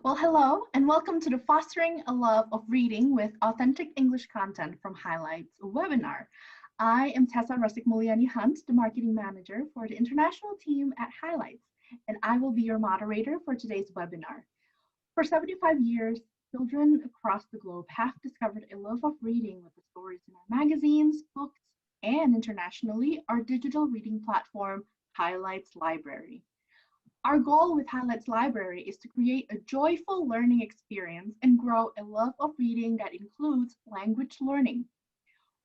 Well, hello, and welcome to the Fostering a Love of Reading with Authentic English Content from Highlights webinar. I am Tessa Rusick-Muliani Hunt, the Marketing Manager for the international team at Highlights, and I will be your moderator for today's webinar. For 75 years, children across the globe have discovered a love of reading with the stories in our magazines, books, and internationally, our digital reading platform, Highlights Library. Our goal with Highlights Library is to create a joyful learning experience and grow a love of reading that includes language learning.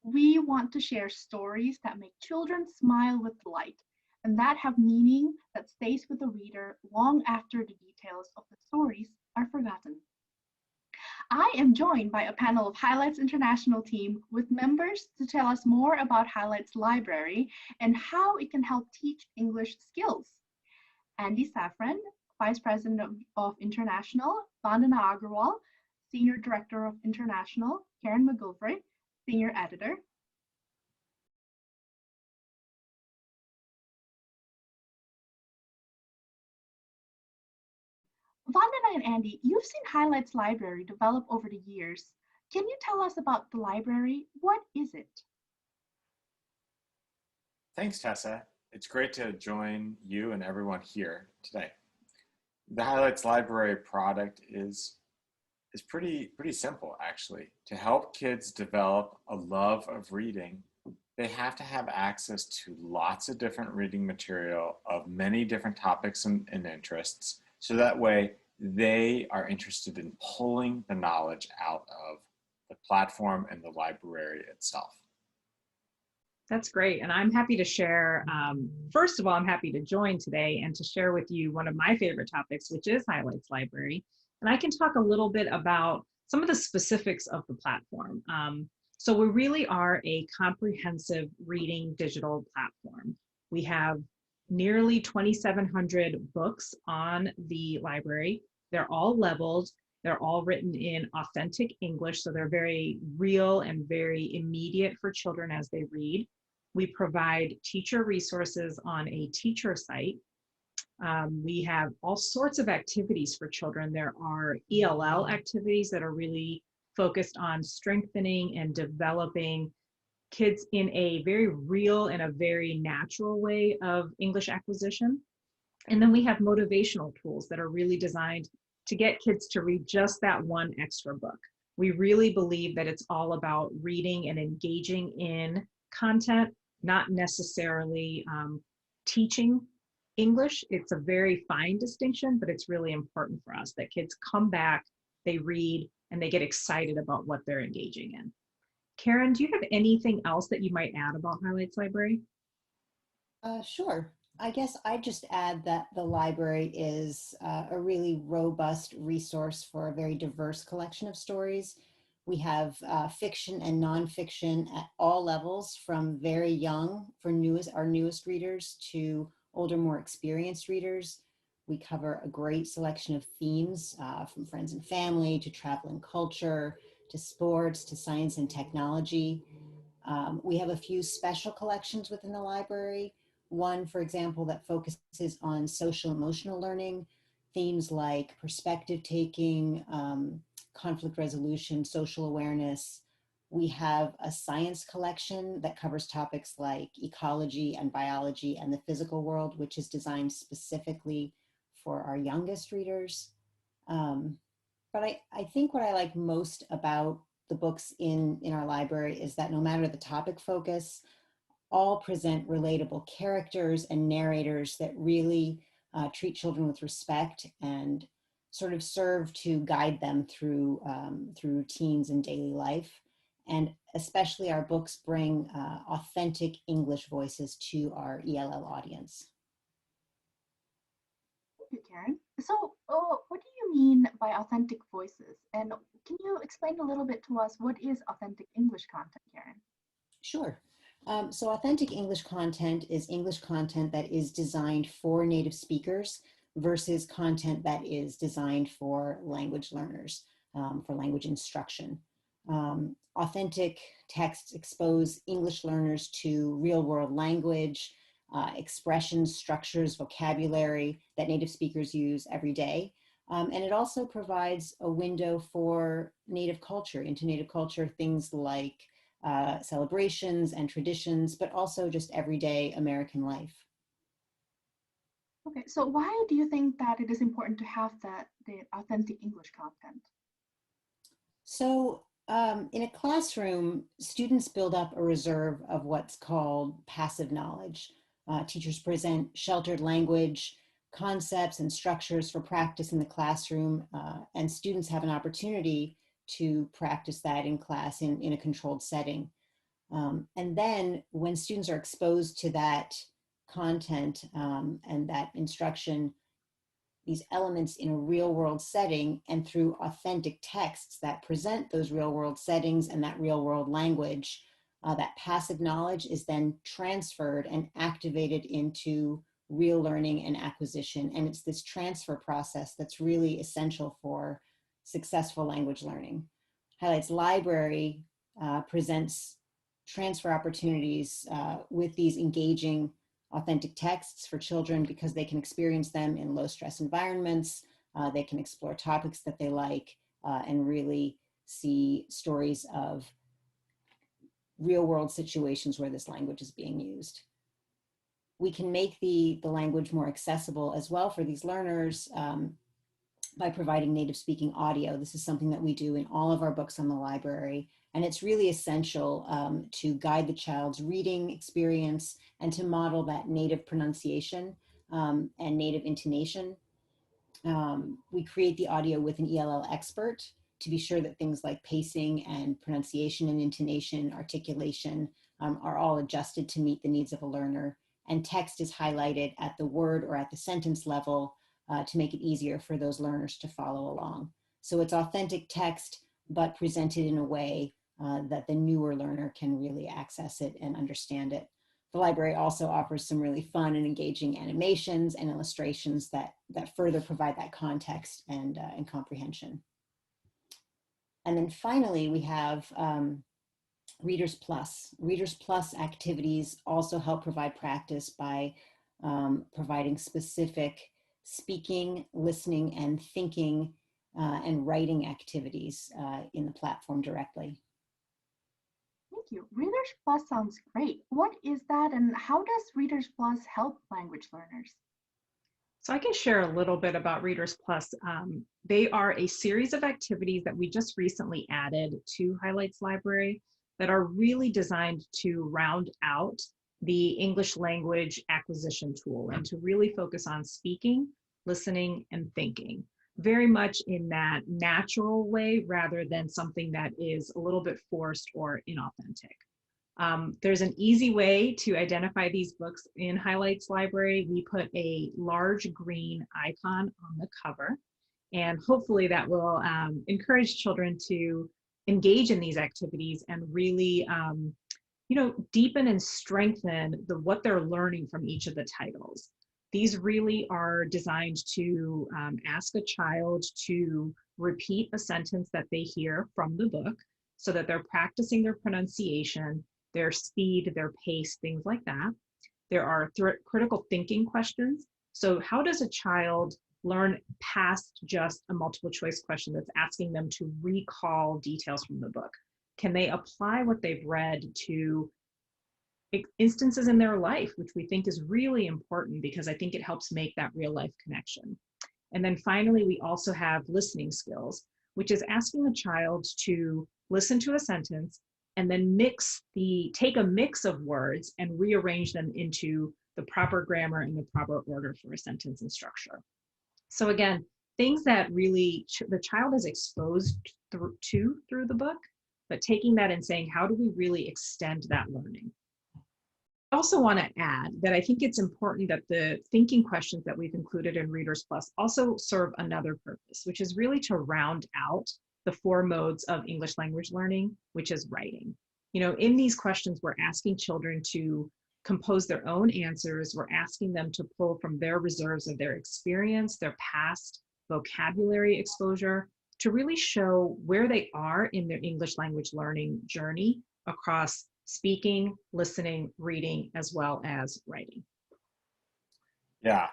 We want to share stories that make children smile with delight and that have meaning that stays with the reader long after the details of the stories are forgotten. I am joined by a panel of Highlights International team with members to tell us more about Highlights Library and how it can help teach English skills. Andy Safran, Vice President of International, Vandana Agarwal, Senior Director of International, Karen McGilvray, Senior Editor. Vandana and Andy, you've seen Highlights Library develop over the years. Can you tell us about the library? What is it? Thanks, Tessa. It's great to join you and everyone here today. The Highlights Library product is pretty simple, actually. To help kids develop a love of reading, they have to have access to lots of different reading material of many different topics and interests, so that way they are interested in pulling the knowledge out of the platform and the library itself. That's great. And I'm happy to share, first of all, I'm happy to join today and to share with you one of my favorite topics, which is Highlights Library. And I can talk a little bit about some of the specifics of the platform. So we really are a comprehensive reading digital platform. We have nearly 2,700 books on the library. They're all leveled. They're all written in authentic English, so they're very real and very immediate for children as they read. We provide teacher resources on a teacher site. We have all sorts of activities for children. There are ELL activities that are really focused on strengthening and developing kids in a very real and a very natural way of English acquisition. And then we have motivational tools that are really designed to get kids to read just that one extra book. We really believe that it's all about reading and engaging in content, not necessarily teaching English. It's a very fine distinction, but it's really important for us that kids come back, they read, and they get excited about what they're engaging in. Karen, do you have anything else that you might add about Highlights Library? Sure. I guess I'd just add that the library is a really robust resource for a very diverse collection of stories. We have fiction and nonfiction at all levels, from very young for our newest readers to older, more experienced readers. We cover a great selection of themes from friends and family to travel and culture, to sports, to science and technology. We have a few special collections within the library. One, for example, that focuses on social emotional learning, themes like perspective taking, conflict resolution, social awareness. We have a science collection that covers topics like ecology and biology and the physical world, which is designed specifically for our youngest readers. But I think what I like most about the books in our library is that no matter the topic focus, all present relatable characters and narrators that really treat children with respect and sort of serve to guide them through routines and daily life. And especially our books bring authentic English voices to our ELL audience. Thank you, Karen. So what do you mean by authentic voices? And can you explain a little bit to us what is authentic English content, Karen? Sure. So authentic English content is English content that is designed for native speakers versus content that is designed for language learners, for language instruction. Authentic texts expose English learners to real-world language, expressions, structures, vocabulary that native speakers use every day. And it also provides a window for Native culture, into Native culture, things like celebrations and traditions, but also just everyday American life. Okay, so why do you think that it is important to have the authentic English content? So in a classroom, students build up a reserve of what's called passive knowledge. Teachers present sheltered language, concepts and structures for practice in the classroom, and students have an opportunity to practice that in class in a controlled setting. And then when students are exposed to that content and that instruction, these elements in a real world setting and through authentic texts that present those real world settings and that real world language, that passive knowledge is then transferred and activated into real learning and acquisition. And it's this transfer process that's really essential for successful language learning. Highlights Library presents transfer opportunities with these engaging authentic texts for children because they can experience them in low stress environments. They can explore topics that they like and really see stories of real world situations where this language is being used. We can make the language more accessible as well for these learners by providing native speaking audio. This is something that we do in all of our books on the library. And it's really essential to guide the child's reading experience and to model that native pronunciation and native intonation. We create the audio with an ELL expert to be sure that things like pacing and pronunciation and intonation, articulation are all adjusted to meet the needs of a learner. And text is highlighted at the word or at the sentence level to make it easier for those learners to follow along. So it's authentic text, but presented in a way that the newer learner can really access it and understand it. The library also offers some really fun and engaging animations and illustrations that further provide that context and comprehension. And then finally, we have Readers Plus. Readers Plus activities also help provide practice by providing specific speaking, listening, and thinking and writing activities in the platform directly. Thank you. Readers Plus sounds great. What is that and how does Readers Plus help language learners? So I can share a little bit about Readers Plus. They are a series of activities that we just recently added to Highlights Library that are really designed to round out the English language acquisition tool and to really focus on speaking, listening, and thinking, very much in that natural way rather than something that is a little bit forced or inauthentic. There's an easy way to identify these books in Highlights Library. We put a large green icon on the cover, and hopefully that will encourage children to engage in these activities and really deepen and strengthen what they're learning from each of the titles. These really are designed to ask a child to repeat a sentence that they hear from the book so that they're practicing their pronunciation, their speed, their pace, things like that. There are critical thinking questions. So how does a child learn past just a multiple choice question that's asking them to recall details from the book? Can they apply what they've read to instances in their life, which we think is really important because I think it helps make that real life connection. And then finally, we also have listening skills, which is asking the child to listen to a sentence and then take a mix of words and rearrange them into the proper grammar and the proper order for a sentence and structure. So again, things that really the child is exposed through the book, but taking that and saying, how do we really extend that learning? I also want to add that I think it's important that the thinking questions that we've included in Readers Plus also serve another purpose, which is really to round out the 4 modes of English language learning, which is writing. In these questions, we're asking children to compose their own answers. We're asking them to pull from their reserves of their experience, their past vocabulary exposure, to really show where they are in their English language learning journey across speaking, listening, reading, as well as writing. Yeah,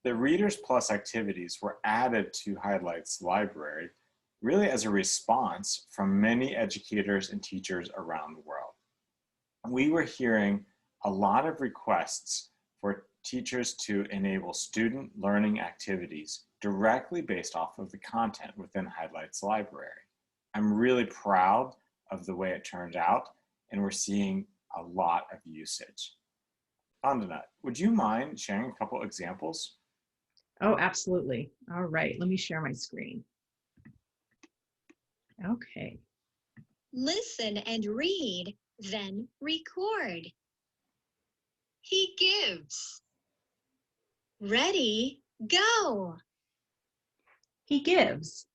The Readers Plus activities were added to Highlights Library really as a response from many educators and teachers around the world. We were hearing a lot of requests for teachers to enable student learning activities directly based off of the content within Highlights Library. I'm really proud of the way it turned out, and we're seeing a lot of usage. Vandana, would you mind sharing a couple examples? Oh, absolutely. All right, let me share my screen. Okay. Listen and read, then record. He gives. Ready, go. He gives.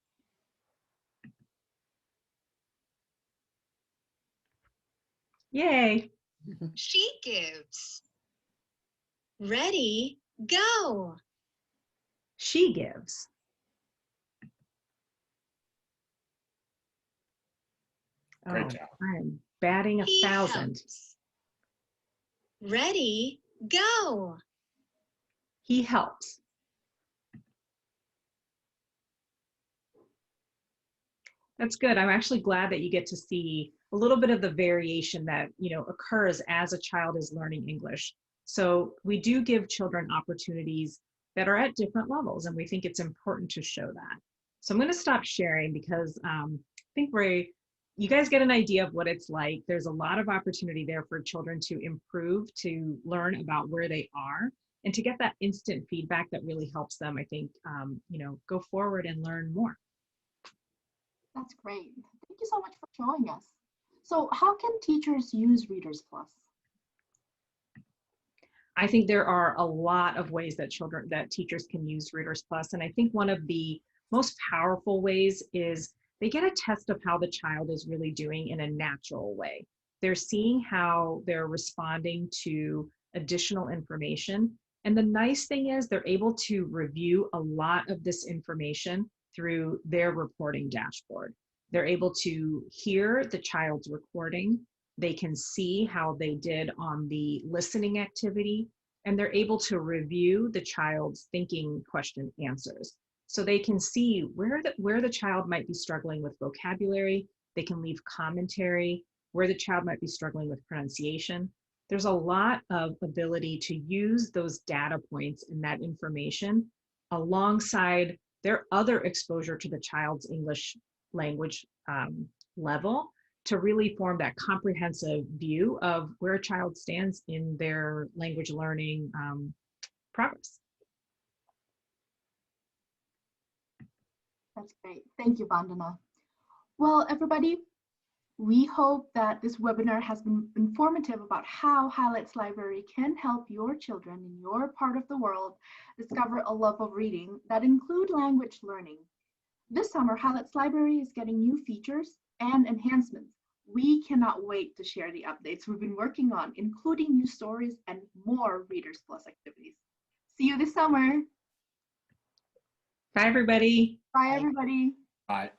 Yay. She gives. Ready, go. She gives. Great job. I am batting He 1,000. helps. Ready, go. He helps. That's good. I'm actually glad that you get to see a little bit of the variation that, occurs as a child is learning English. So we do give children opportunities that are at different levels, and we think it's important to show that. So I'm going to stop sharing because I think you guys get an idea of what it's like. There's a lot of opportunity there for children to improve, to learn about where they are, and to get that instant feedback that really helps them, I think, go forward and learn more. That's great. Thank you so much for showing us. So how can teachers use Readers Plus? I think there are a lot of ways that teachers can use Readers Plus, and I think one of the most powerful ways is they get a test of how the child is really doing in a natural way. They're seeing how they're responding to additional information, and the nice thing is they're able to review a lot of this information through their reporting dashboard. They're able to hear the child's recording. They can see how they did on the listening activity, and they're able to review the child's thinking question answers. So they can see where the child might be struggling with vocabulary. They can leave commentary, where the child might be struggling with pronunciation. There's a lot of ability to use those data points and that information alongside their other exposure to the child's English language level to really form that comprehensive view of where a child stands in their language learning progress. That's great. Thank you, Vandana. Well, everybody, we hope that this webinar has been informative about how Highlights Library can help your children in your part of the world discover a love of reading that include language learning. This summer, Highlights Library is getting new features and enhancements. We cannot wait to share the updates we've been working on, including new stories and more Readers Plus activities. See you this summer. Bye, everybody. Bye, everybody. Bye.